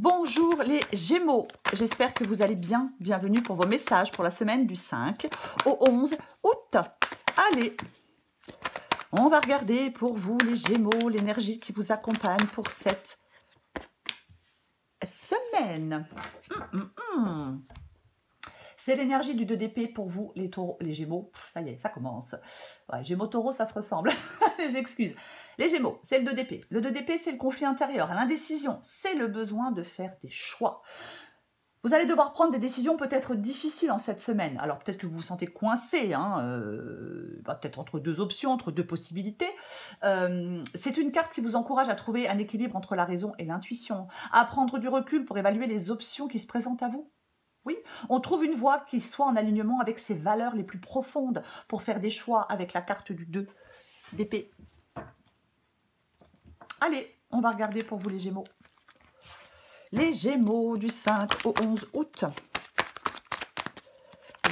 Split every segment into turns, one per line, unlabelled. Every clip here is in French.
Bonjour les Gémeaux, j'espère que vous allez bien. Bienvenue pour vos messages pour la semaine du 5 au 11 août. Allez, on va regarder pour vous les Gémeaux, l'énergie qui vous accompagne pour cette semaine. C'est l'énergie du 2 d'épée pour vous, les taureaux, les Gémeaux. Ça y est, ça commence. Ouais, Gémeaux, taureaux, ça se ressemble. Les excuses. Les Gémeaux, c'est le 2 d'épée. Le 2 d'épée, c'est le conflit intérieur, l'indécision. C'est le besoin de faire des choix. Vous allez devoir prendre des décisions peut-être difficiles en cette semaine. Alors peut-être que vous vous sentez coincé, peut-être entre deux options, entre deux possibilités. C'est une carte qui vous encourage à trouver un équilibre entre la raison et l'intuition, à prendre du recul pour évaluer les options qui se présentent à vous. Oui, on trouve une voie qui soit en alignement avec ses valeurs les plus profondes pour faire des choix avec la carte du 2 d'épée. Allez, on va regarder pour vous les Gémeaux. Les Gémeaux du 5 au 11 août.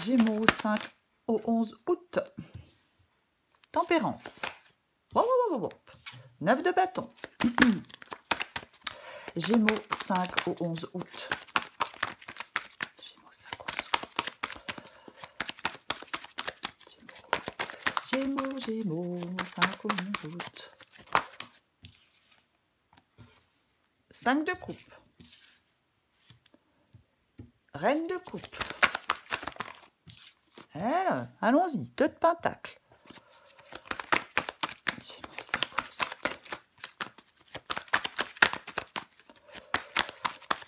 Gémeaux 5 au 11 août. Tempérance. 9 de bâton. Gémeaux 5 au 11 août. Gémeaux 5 au 11 août. Gémeaux 5 au 11 août. 5 de coupe. Reine de coupe. Allons-y, 2 de pentacle. Gémeaux 5 au 11 août.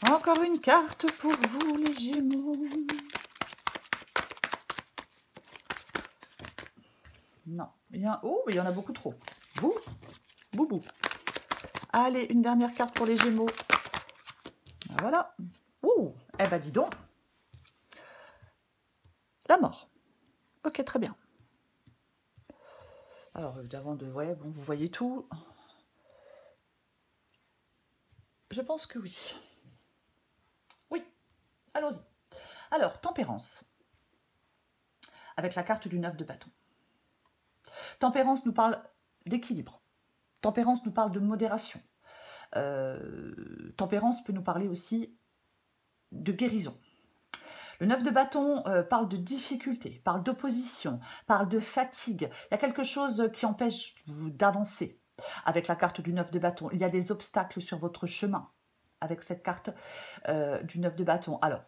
Encore une carte pour vous, les Gémeaux. Non, il y en a beaucoup trop. Boubou. Allez, une dernière carte pour les Gémeaux. Voilà. Eh ben dis donc. La mort. Ok, très bien. Alors, avant de... Ouais, bon, vous voyez tout. Je pense que oui. Oui, allons-y. Alors, tempérance. Avec la carte du 9 de bâton. Tempérance nous parle d'équilibre. Tempérance nous parle de modération. Tempérance peut nous parler aussi de guérison. Le 9 de bâton parle de difficulté, parle d'opposition, parle de fatigue. Il y a quelque chose qui empêche d'avancer. Avec la carte du 9 de bâton, il y a des obstacles sur votre chemin avec cette carte du 9 de bâton. Alors,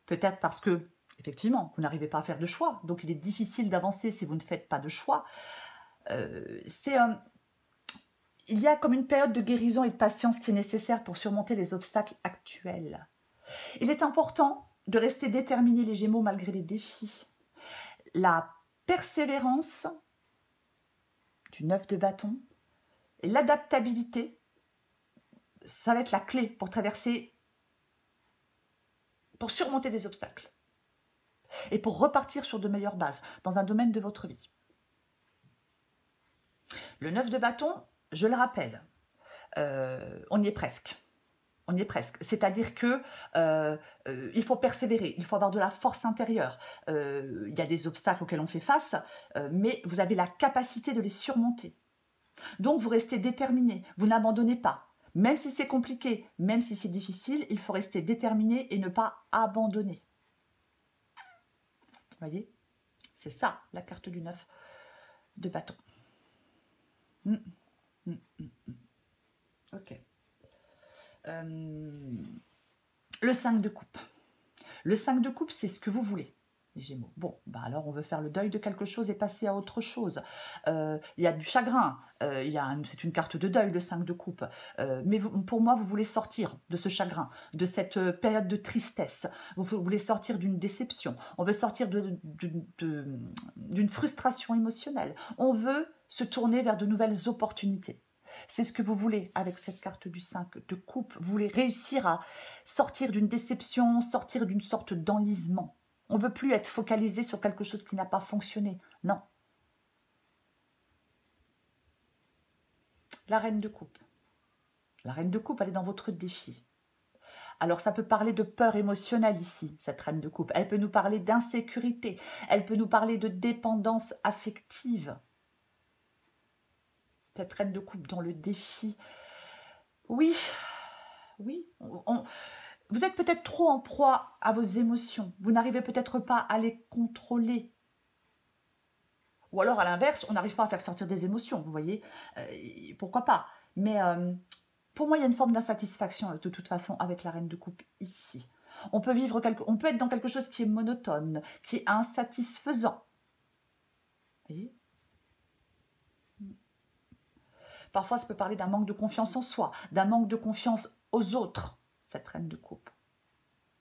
peut-être parce que, effectivement, vous n'arrivez pas à faire de choix, donc il est difficile d'avancer si vous ne faites pas de choix. Il y a comme une période de guérison et de patience qui est nécessaire pour surmonter les obstacles actuels. Il est important de rester déterminé, les Gémeaux, malgré les défis. La persévérance du 9 de bâton et l'adaptabilité, ça va être la clé pour surmonter des obstacles et pour repartir sur de meilleures bases dans un domaine de votre vie. Le 9 de bâton, je le rappelle, on y est presque. On y est presque. C'est-à-dire que il faut persévérer, il faut avoir de la force intérieure. Il y a des obstacles auxquels on fait face, mais vous avez la capacité de les surmonter. Donc, vous restez déterminé, vous n'abandonnez pas. Même si c'est compliqué, même si c'est difficile, il faut rester déterminé et ne pas abandonner. Vous voyez? C'est ça, la carte du 9 de bâton. Ok. Le 5 de coupe. Le 5 de coupe, c'est ce que vous voulez, les Gémeaux. Bon, bah alors on veut faire le deuil de quelque chose et passer à autre chose. Il y a du chagrin, c'est une carte de deuil, le 5 de coupe. Mais pour moi, vous voulez sortir de ce chagrin, de cette période de tristesse. Vous voulez sortir d'une déception. On veut sortir d'une frustration émotionnelle. On veut se tourner vers de nouvelles opportunités. C'est ce que vous voulez avec cette carte du 5 de coupe. Vous voulez réussir à sortir d'une déception, sortir d'une sorte d'enlisement. On ne veut plus être focalisé sur quelque chose qui n'a pas fonctionné. Non. La reine de coupe. La reine de coupe, elle est dans votre défi. Alors, ça peut parler de peur émotionnelle ici, cette reine de coupe. Elle peut nous parler d'insécurité. Elle peut nous parler de dépendance affective. Cette reine de coupe dans le défi. Oui, Oui, vous êtes peut-être trop en proie à vos émotions. Vous n'arrivez peut-être pas à les contrôler. Ou alors, à l'inverse, on n'arrive pas à faire sortir des émotions, vous voyez. Pourquoi pas. Mais pour moi, il y a une forme d'insatisfaction, de toute façon, avec la reine de coupe ici. On peut être dans quelque chose qui est monotone, qui est insatisfaisant. Vous voyez. Parfois, ça peut parler d'un manque de confiance en soi, d'un manque de confiance aux autres, cette reine de coupe.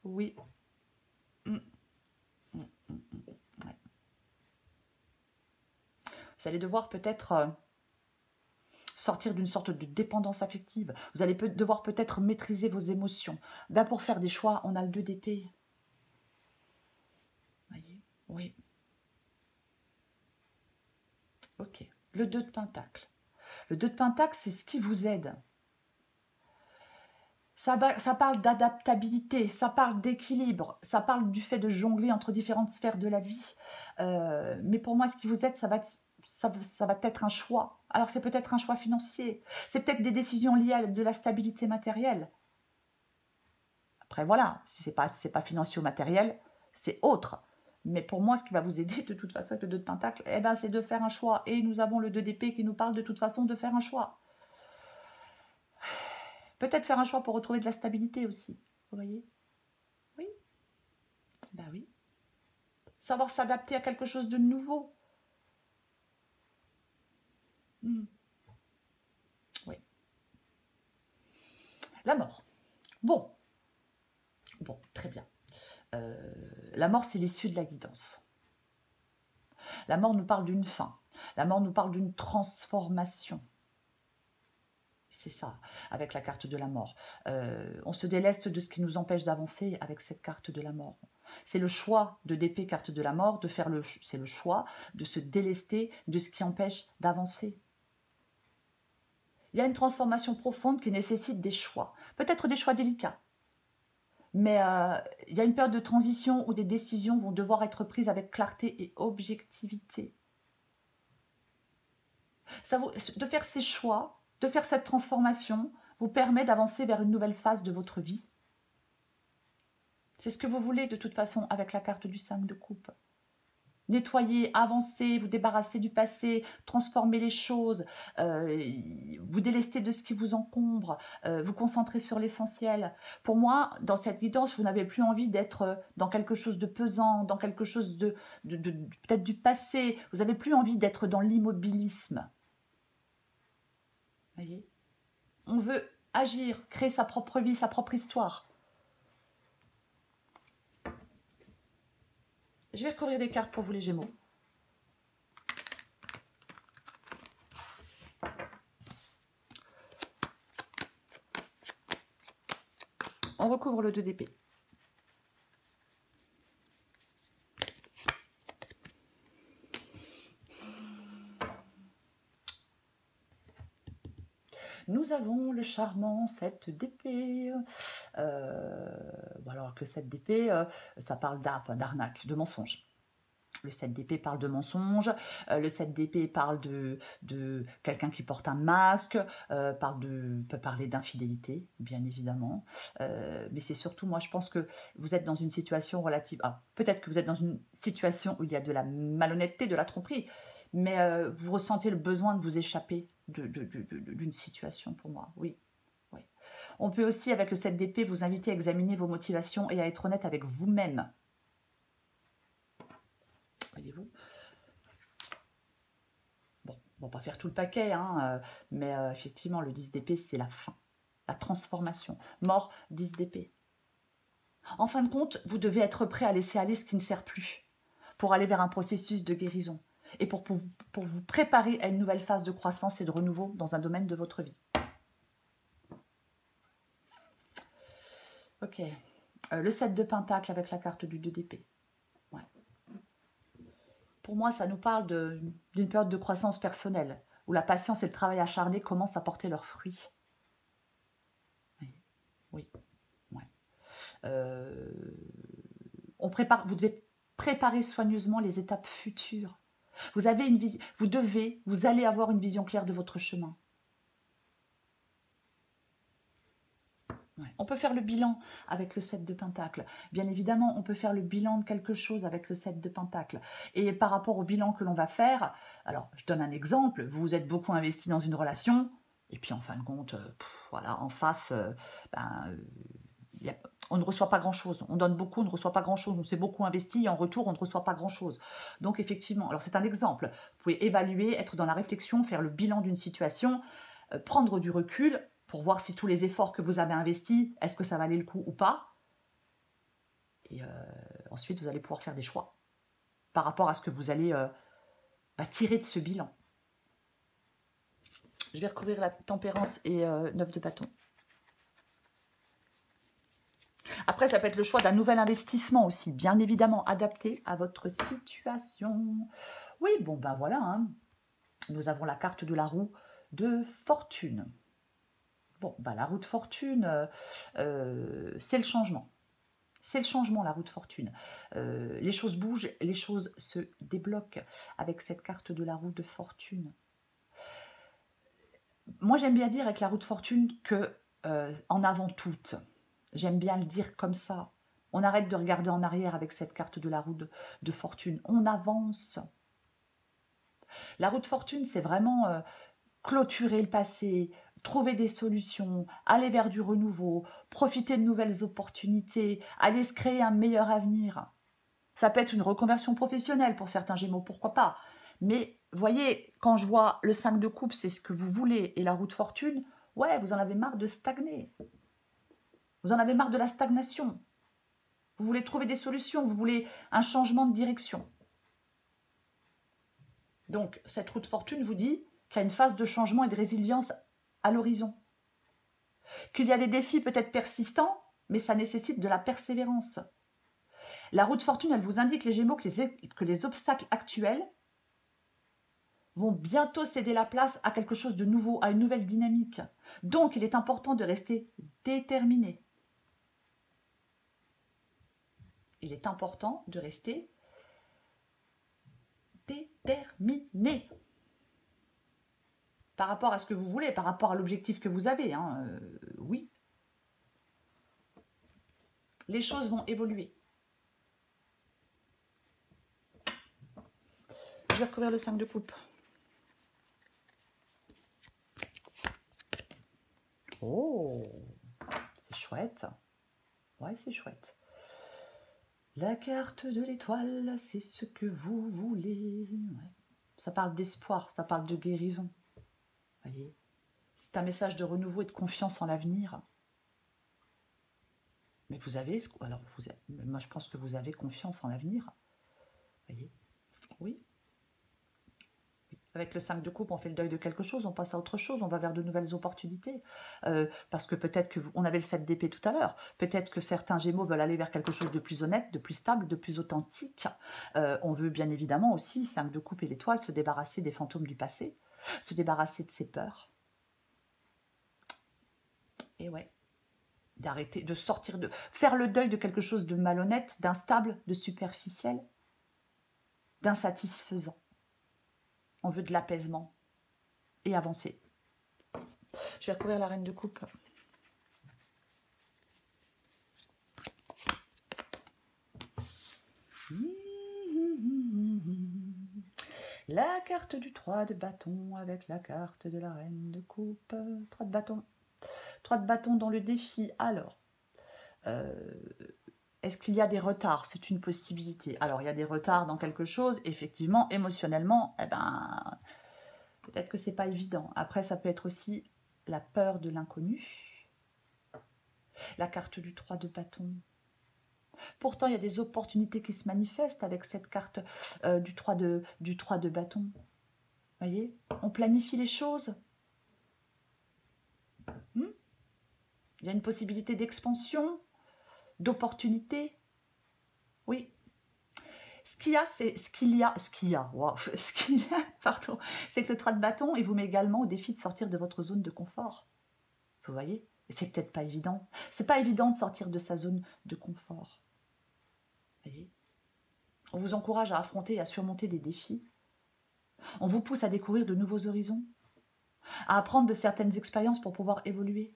Oui. Ouais. Vous allez devoir peut-être sortir d'une sorte de dépendance affective. Vous allez devoir peut-être maîtriser vos émotions. Ben, pour faire des choix, on a le 2 d'épée. Voyez. Oui. Ok. Le 2 de pentacle. Le 2 de pentacle, c'est ce qui vous aide. Ça parle d'adaptabilité, ça parle d'équilibre, ça parle du fait de jongler entre différentes sphères de la vie. Mais pour moi, ce qui vous aide, ça va être un choix. Alors, c'est peut-être un choix financier. C'est peut-être des décisions liées à de la stabilité matérielle. Après, voilà, si ce n'est pas financier ou matériel, c'est autre. Mais pour moi, ce qui va vous aider, de toute façon, avec le 2 de pentacle, eh ben, c'est de faire un choix. Et nous avons le 2 d'épée qui nous parle de toute façon de faire un choix. Peut-être faire un choix pour retrouver de la stabilité aussi. Vous voyez? Oui. Ben oui. Savoir s'adapter à quelque chose de nouveau. Oui. La mort. Bon, très bien. La mort, c'est l'issue de la guidance. La mort nous parle d'une fin. La mort nous parle d'une transformation. C'est ça, avec la carte de la mort. On se déleste de ce qui nous empêche d'avancer avec cette carte de la mort. C'est le choix de d'épée, carte de la mort, c'est le choix de se délester de ce qui empêche d'avancer. Il y a une transformation profonde qui nécessite des choix, peut-être des choix délicats. Mais il y a une période de transition où des décisions vont devoir être prises avec clarté et objectivité. De faire ces choix, de faire cette transformation, vous permet d'avancer vers une nouvelle phase de votre vie. C'est ce que vous voulez de toute façon avec la carte du 5 de coupe. Nettoyer, avancer, vous débarrasser du passé, transformer les choses, vous délester de ce qui vous encombre, vous concentrer sur l'essentiel. Pour moi, dans cette guidance, vous n'avez plus envie d'être dans quelque chose de pesant, dans quelque chose de peut-être du passé. Vous n'avez plus envie d'être dans l'immobilisme. Voyez ? On veut agir, créer sa propre vie, sa propre histoire. Je vais recouvrir des cartes pour vous les Gémeaux. On recouvre le 2 d'épée. Nous avons le charmant 7 d'épée. Alors que le 7 d'épée, ça parle d'arnaque, de mensonge. Le 7 d'épée parle de mensonge, le 7 d'épée parle de quelqu'un qui porte un masque, peut parler d'infidélité, bien évidemment. Mais c'est surtout, moi je pense que vous êtes dans une situation relative... peut-être que vous êtes dans une situation où il y a de la malhonnêteté, de la tromperie, mais vous ressentez le besoin de vous échapper d'une situation pour moi, oui. Oui. On peut aussi, avec le 7 d'épée, vous inviter à examiner vos motivations et à être honnête avec vous-même. Voyez-vous. Bon, on va pas faire tout le paquet, hein, mais effectivement, le 10 d'épée, c'est la fin, la transformation. Mort, 10 d'épée. En fin de compte, vous devez être prêt à laisser aller ce qui ne sert plus pour aller vers un processus de guérison et pour vous préparer à une nouvelle phase de croissance et de renouveau dans un domaine de votre vie. Ok. Le 7 de pentacle avec la carte du 2 d'épée. Ouais. Pour moi, ça nous parle d'une période de croissance personnelle où la patience et le travail acharné commencent à porter leurs fruits. Oui. Oui. Ouais. Vous devez préparer soigneusement les étapes futures. Vous allez avoir une vision claire de votre chemin. Ouais. peut faire le bilan avec le 7 de Pentacle. Bien évidemment, on peut faire le bilan de quelque chose avec le 7 de Pentacle. Et par rapport au bilan que l'on va faire, alors je donne un exemple, vous vous êtes beaucoup investi dans une relation, et puis en fin de compte, voilà, en face, on ne reçoit pas grand-chose. On donne beaucoup, on ne reçoit pas grand-chose. On s'est beaucoup investi et en retour, on ne reçoit pas grand-chose. Donc effectivement, alors c'est un exemple. Vous pouvez évaluer, être dans la réflexion, faire le bilan d'une situation, prendre du recul pour voir si tous les efforts que vous avez investis, est-ce que ça valait le coup ou pas. Et ensuite, vous allez pouvoir faire des choix par rapport à ce que vous allez tirer de ce bilan. Je vais recouvrir la tempérance et 9 de bâton. Après, ça peut être le choix d'un nouvel investissement aussi, bien évidemment, adapté à votre situation. Oui, bon, ben voilà, hein. Nous avons la carte de la roue de fortune. Bon, ben la roue de fortune, c'est le changement. C'est le changement, la roue de fortune. Les choses bougent, les choses se débloquent avec cette carte de la roue de fortune. Moi, j'aime bien dire avec la roue de fortune que en avant toute. J'aime bien le dire comme ça. On arrête de regarder en arrière avec cette carte de la roue de fortune. On avance. La roue de fortune, c'est vraiment clôturer le passé, trouver des solutions, aller vers du renouveau, profiter de nouvelles opportunités, aller se créer un meilleur avenir. Ça peut être une reconversion professionnelle pour certains Gémeaux, pourquoi pas. Mais voyez, quand je vois le 5 de coupe, c'est ce que vous voulez, et la roue de fortune, ouais, vous en avez marre de stagner. Vous en avez marre de la stagnation. Vous voulez trouver des solutions, vous voulez un changement de direction. Donc, cette roue de fortune vous dit qu'il y a une phase de changement et de résilience à l'horizon. Qu'il y a des défis peut-être persistants, mais ça nécessite de la persévérance. La roue de fortune, elle vous indique, les Gémeaux, que les obstacles actuels vont bientôt céder la place à quelque chose de nouveau, à une nouvelle dynamique. Donc, il est important de rester déterminé. Il est important de rester déterminé par rapport à ce que vous voulez, par rapport à l'objectif que vous avez. Oui. Les choses vont évoluer. Je vais recouvrir le 5 de coupe. Oh, c'est chouette. Ouais, c'est chouette. La carte de l'étoile, c'est ce que vous voulez. Ouais. Ça parle d'espoir, ça parle de guérison. Voyez, c'est un message de renouveau et de confiance en l'avenir. Mais vous avez, alors moi je pense que vous avez confiance en l'avenir. Voyez, oui. Avec le 5 de coupe, on fait le deuil de quelque chose, on passe à autre chose, on va vers de nouvelles opportunités. Parce que peut-être que on avait le 7 d'épée tout à l'heure, peut-être que certains Gémeaux veulent aller vers quelque chose de plus honnête, de plus stable, de plus authentique. On veut bien évidemment aussi, 5 de coupe et l'étoile, se débarrasser des fantômes du passé, se débarrasser de ses peurs. Et ouais, d'arrêter, de sortir, de faire le deuil de quelque chose de malhonnête, d'instable, de superficiel, d'insatisfaisant. On veut de l'apaisement et avancer. Je vais recouvrir la reine de coupe. La carte du 3 de bâton avec la carte de la reine de coupe. 3 de bâton. 3 de bâton dans le défi. Alors, est-ce qu'il y a des retards? C'est une possibilité. Alors, il y a des retards dans quelque chose. Effectivement, émotionnellement, peut-être que c'est pas évident. Après, ça peut être aussi la peur de l'inconnu. La carte du 3 de bâton. Pourtant, il y a des opportunités qui se manifestent avec cette carte du 3 de bâton. Voyez, on planifie les choses. Il y a une possibilité d'expansion, d'opportunité. Oui. Ce qu'il y a, c'est que le 3 de bâton, il vous met également au défi de sortir de votre zone de confort. Vous voyez? Et c'est peut-être pas évident. C'est pas évident de sortir de sa zone de confort. Vous voyez? On vous encourage à affronter et à surmonter des défis. On vous pousse à découvrir de nouveaux horizons, à apprendre de certaines expériences pour pouvoir évoluer.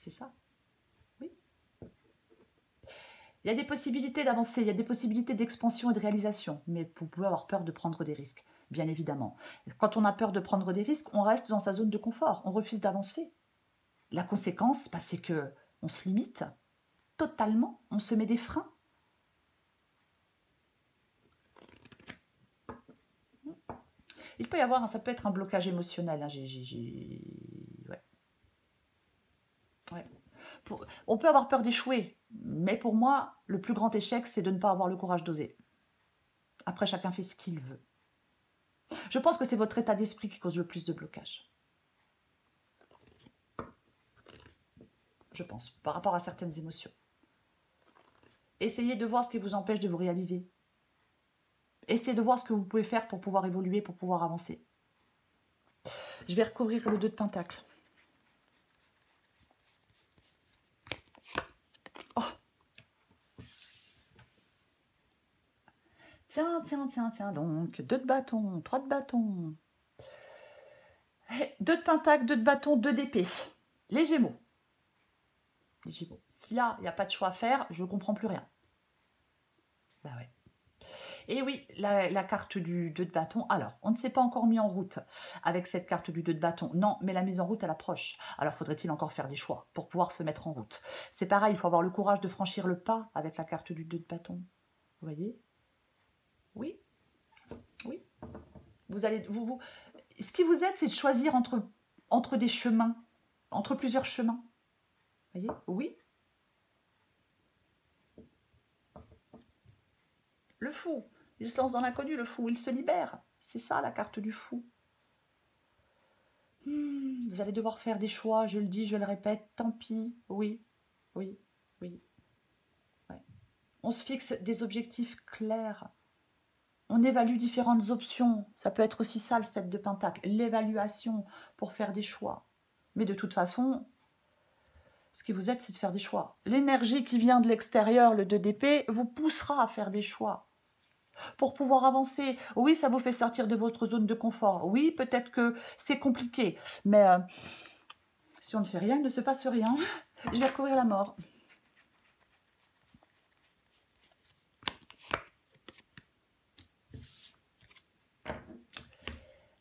C'est ça. Oui. Il y a des possibilités d'avancer, il y a des possibilités d'expansion et de réalisation, mais vous pouvez avoir peur de prendre des risques, bien évidemment. Quand on a peur de prendre des risques, on reste dans sa zone de confort, on refuse d'avancer. La conséquence, bah, c'est que on se limite totalement, on se met des freins. Il peut y avoir, ça peut être un blocage émotionnel. Hein, ouais. Ouais. On peut avoir peur d'échouer, mais pour moi, le plus grand échec, c'est de ne pas avoir le courage d'oser. Après, chacun fait ce qu'il veut. Je pense que c'est votre état d'esprit qui cause le plus de blocage. Je pense, par rapport à certaines émotions. Essayez de voir ce qui vous empêche de vous réaliser. Essayez de voir ce que vous pouvez faire pour pouvoir évoluer, pour pouvoir avancer. Je vais recouvrir le 2 de Pentacle. Oh. Tiens, donc 2 de bâton, 3 de bâton. 2 de Pentacle, 2 de bâton, 2 d'épée. Les Gémeaux. Les Gémeaux. Si là, il n'y a pas de choix à faire, je ne comprends plus rien. Bah ouais. Et oui, la carte du 2 de bâton. Alors, on ne s'est pas encore mis en route avec cette carte du 2 de bâton. Non, mais la mise en route, elle approche. Alors, faudrait-il encore faire des choix pour pouvoir se mettre en route. C'est pareil, il faut avoir le courage de franchir le pas avec la carte du 2 de bâton. Vous voyez? Oui. Oui. Vous allez, ce qui vous aide, c'est de choisir entre des chemins, entre plusieurs chemins. Vous voyez? Oui. Le fou, il se lance dans l'inconnu, le fou, il se libère. C'est ça la carte du fou. Vous allez devoir faire des choix, je le dis, je le répète, tant pis. Oui, oui, oui. Ouais. On se fixe des objectifs clairs. On évalue différentes options. Ça peut être aussi ça le 7 de Pentacle, l'évaluation pour faire des choix. Mais de toute façon, ce qui vous aide, c'est de faire des choix. L'énergie qui vient de l'extérieur, le 2 d'épée, vous poussera à faire des choix. Pour pouvoir avancer, oui, ça vous fait sortir de votre zone de confort. Oui, peut-être que c'est compliqué, mais si on ne fait rien, il ne se passe rien. Je vais recourir la mort.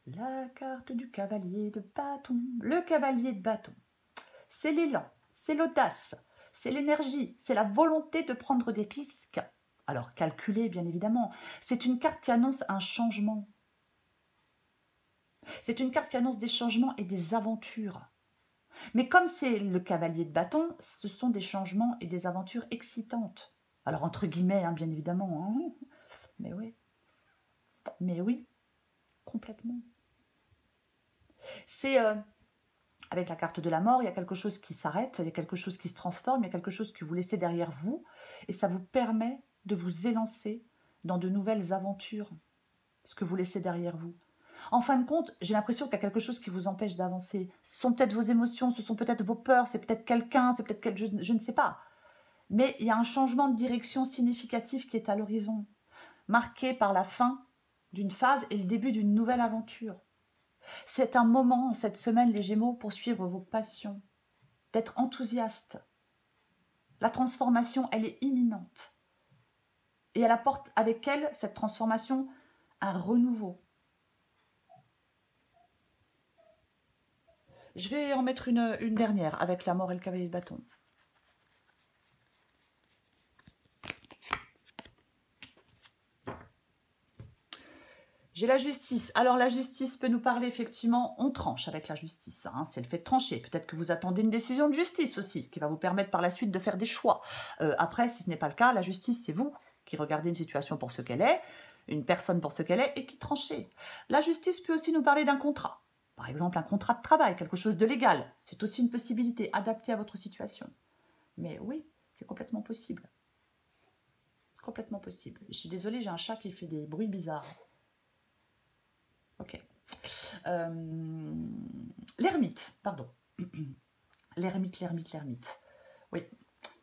La carte du cavalier de bâton. Le cavalier de bâton, c'est l'élan, c'est l'audace, c'est l'énergie, c'est la volonté de prendre des risques. Alors, calculé, bien évidemment. C'est une carte qui annonce un changement. C'est une carte qui annonce des changements et des aventures. Mais comme c'est le cavalier de bâton, ce sont des changements et des aventures excitantes. Alors, entre guillemets, hein, bien évidemment. Hein. Mais oui. Mais oui. Complètement. C'est... avec la carte de la mort, il y a quelque chose qui s'arrête, il y a quelque chose qui se transforme, il y a quelque chose que vous laissez derrière vous, et ça vous permet de vous élancer dans de nouvelles aventures, ce que vous laissez derrière vous. En fin de compte, j'ai l'impression qu'il y a quelque chose qui vous empêche d'avancer. Ce sont peut-être vos émotions, ce sont peut-être vos peurs, c'est peut-être quelqu'un, c'est peut-être je ne sais pas. Mais il y a un changement de direction significatif qui est à l'horizon, marqué par la fin d'une phase et le début d'une nouvelle aventure. C'est un moment, cette semaine, les Gémeaux, pour suivre vos passions, d'être enthousiaste. La transformation, elle est imminente. Et elle apporte avec elle, cette transformation, un renouveau. Je vais en mettre une dernière avec la mort et le cavalier de bâton. J'ai la justice. Alors la justice peut nous parler effectivement, on tranche avec la justice, hein, c'est le fait de trancher. Peut-être que vous attendez une décision de justice aussi, qui va vous permettre par la suite de faire des choix. Après, si ce n'est pas le cas, la justice, c'est vous qui regardez une situation pour ce qu'elle est, une personne pour ce qu'elle est, et qui tranchez. La justice peut aussi nous parler d'un contrat. Par exemple, un contrat de travail, quelque chose de légal. C'est aussi une possibilité adaptée à votre situation. Mais oui, c'est complètement possible. Complètement possible. Je suis désolée, j'ai un chat qui fait des bruits bizarres. Ok. L'ermite, pardon. L'ermite. Oui.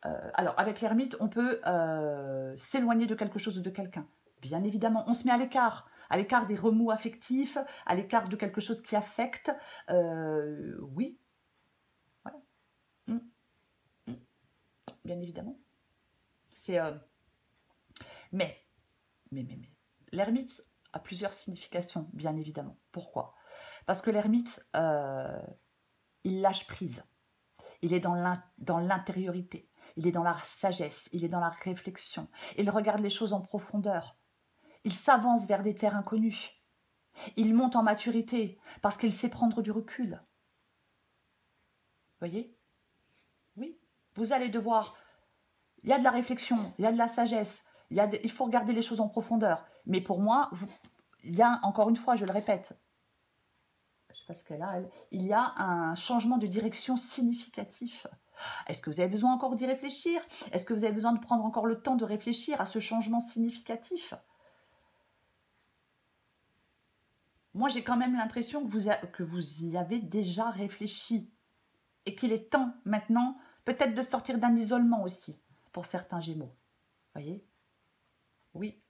Alors, avec l'ermite, on peut s'éloigner de quelque chose ou de quelqu'un. Bien évidemment, on se met à l'écart des remous affectifs, à l'écart de quelque chose qui affecte. Oui. Voilà. bien évidemment. C'est... mais, l'ermite a plusieurs significations, bien évidemment. Pourquoi? Parce que l'ermite, il lâche prise. Il est dans l'intériorité. Il est dans la sagesse. Il est dans la réflexion. Il regarde les choses en profondeur. Il s'avance vers des terres inconnues. Il monte en maturité parce qu'il sait prendre du recul. Voyez? Oui. Vous allez devoir... Il y a de la réflexion, il y a de la sagesse, il faut regarder les choses en profondeur. Mais pour moi, il y a, encore une fois, je le répète, je ne sais pas ce qu'elle a, elle, il y a un changement de direction significatif. Est-ce que vous avez besoin encore d'y réfléchir? Est-ce que vous avez besoin de prendre encore le temps de réfléchir à ce changement significatif? Moi, j'ai quand même l'impression que vous y avez déjà réfléchi et qu'il est temps maintenant peut-être de sortir d'un isolement aussi pour certains Gémeaux. Voyez? Oui.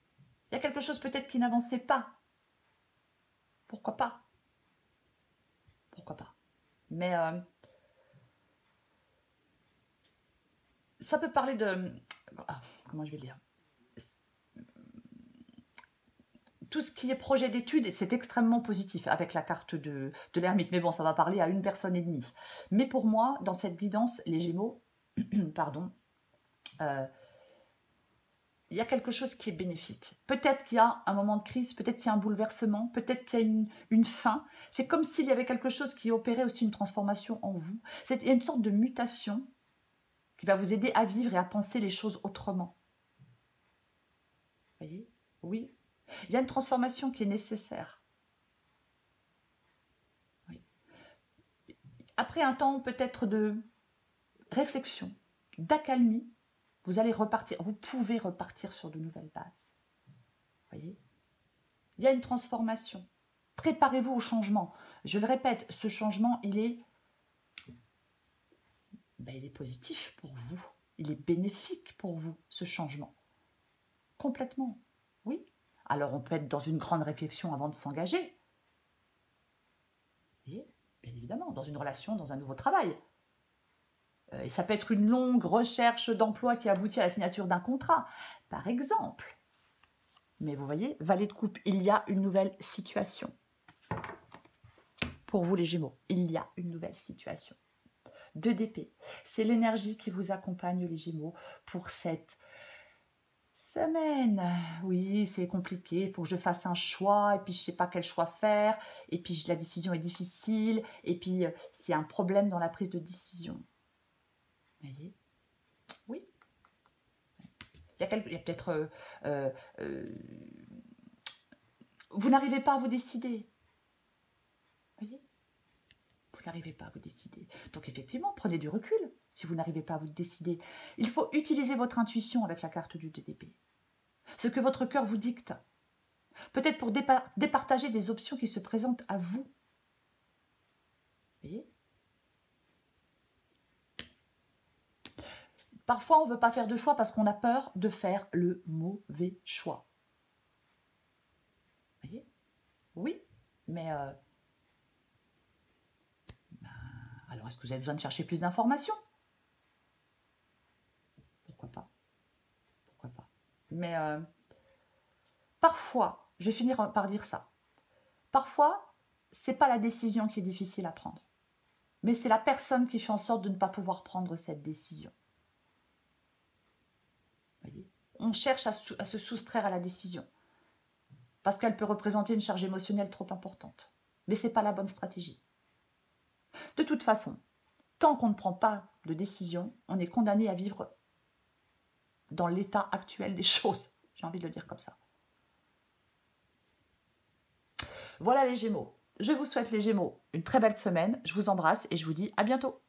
Il y a quelque chose peut-être qui n'avançait pas. Pourquoi pas? Pourquoi pas? Mais ça peut parler de... comment je vais le dire? Tout ce qui est projet d'études, c'est extrêmement positif avec la carte de l'ermite. Mais bon, ça va parler à une personne et demie. Mais pour moi, dans cette guidance, les Gémeaux, pardon, il y a quelque chose qui est bénéfique. Peut-être qu'il y a un moment de crise, peut-être qu'il y a un bouleversement, peut-être qu'il y a une fin. C'est comme s'il y avait quelque chose qui opérait aussi une transformation en vous. Il y a une sorte de mutation qui va vous aider à vivre et à penser les choses autrement. Vous voyez? Oui. Il y a une transformation qui est nécessaire. Oui. Après un temps peut-être de réflexion, d'accalmie, vous allez repartir, vous pouvez repartir sur de nouvelles bases. Vous voyez? Il y a une transformation. Préparez-vous au changement. Je le répète, ce changement, il est positif pour vous. Il est bénéfique pour vous, ce changement. Complètement. Oui. Alors, on peut être dans une grande réflexion avant de s'engager. Vous voyez? Bien évidemment, dans une relation, dans un nouveau travail. Et ça peut être une longue recherche d'emploi qui aboutit à la signature d'un contrat, par exemple. Mais vous voyez, Valet de coupe, il y a une nouvelle situation. Pour vous les Gémeaux, il y a une nouvelle situation. 2 d'épée, c'est l'énergie qui vous accompagne les Gémeaux pour cette semaine. Oui, c'est compliqué, il faut que je fasse un choix, et puis je ne sais pas quel choix faire, et puis la décision est difficile, et puis c'est un problème dans la prise de décision. Vous voyez? Oui. Il y a peut-être... vous n'arrivez pas à vous décider. Vous voyez? Vous n'arrivez pas à vous décider. Donc effectivement, prenez du recul si vous n'arrivez pas à vous décider. Il faut utiliser votre intuition avec la carte du 2 d'épée. Ce que votre cœur vous dicte. Peut-être pour départager des options qui se présentent à vous. Vous voyez? Parfois, on ne veut pas faire de choix parce qu'on a peur de faire le mauvais choix. Vous voyez? Oui, mais... alors, est-ce que vous avez besoin de chercher plus d'informations? Pourquoi pas? Pourquoi pas? Mais parfois, je vais finir par dire ça. Parfois, ce n'est pas la décision qui est difficile à prendre. Mais c'est la personne qui fait en sorte de ne pas pouvoir prendre cette décision. Voyez? On cherche à se soustraire à la décision. Parce qu'elle peut représenter une charge émotionnelle trop importante. Mais ce n'est pas la bonne stratégie. De toute façon, tant qu'on ne prend pas de décision, on est condamné à vivre dans l'état actuel des choses. J'ai envie de le dire comme ça. Voilà les Gémeaux. Je vous souhaite les Gémeaux une très belle semaine. Je vous embrasse et je vous dis à bientôt.